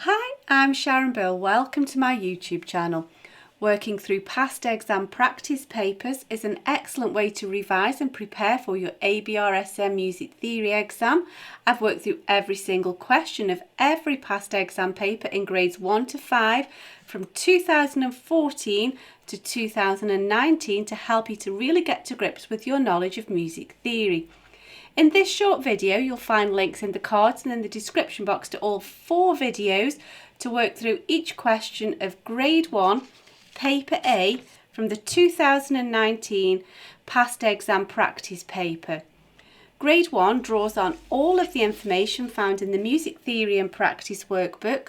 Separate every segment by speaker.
Speaker 1: Hi, I'm Sharon. Welcome to my YouTube channel. Working through past exam practice papers is an excellent way to revise and prepare for your ABRSM Music Theory exam. I've worked through every single question of every past exam paper in grades 1 to 5 from 2014 to 2019 to help you to really get to grips with your knowledge of music theory. In this short video, you'll find links in the cards and in the description box to all 4 videos to work through each question of Grade 1, Paper A from the 2019 Past Exam Practice paper. Grade 1 draws on all of the information found in the Music Theory and Practice workbook.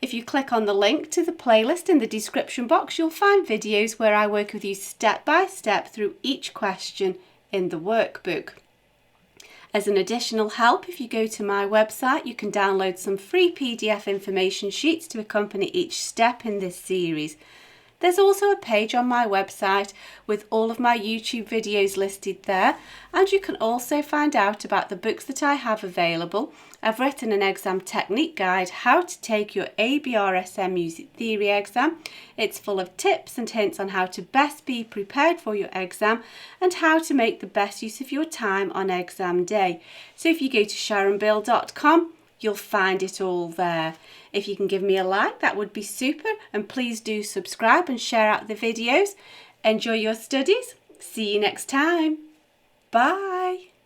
Speaker 1: If you click on the link to the playlist in the description box, you'll find videos where I work with you step by step through each question in the workbook. As an additional help, if you go to my website, you can download some free PDF information sheets to accompany each step in this series. There's also a page on my website with all of my YouTube videos listed there, and you can also find out about the books that I have available. I've written an exam technique guide, how to take your ABRSM Music Theory exam. It's full of tips and hints on how to best be prepared for your exam and how to make the best use of your time on exam day. So if you go to sharonbill.com, you'll find it all there. If you can give me a like, that would be super, and please do subscribe and share out the videos. Enjoy your studies. See you next time. Bye.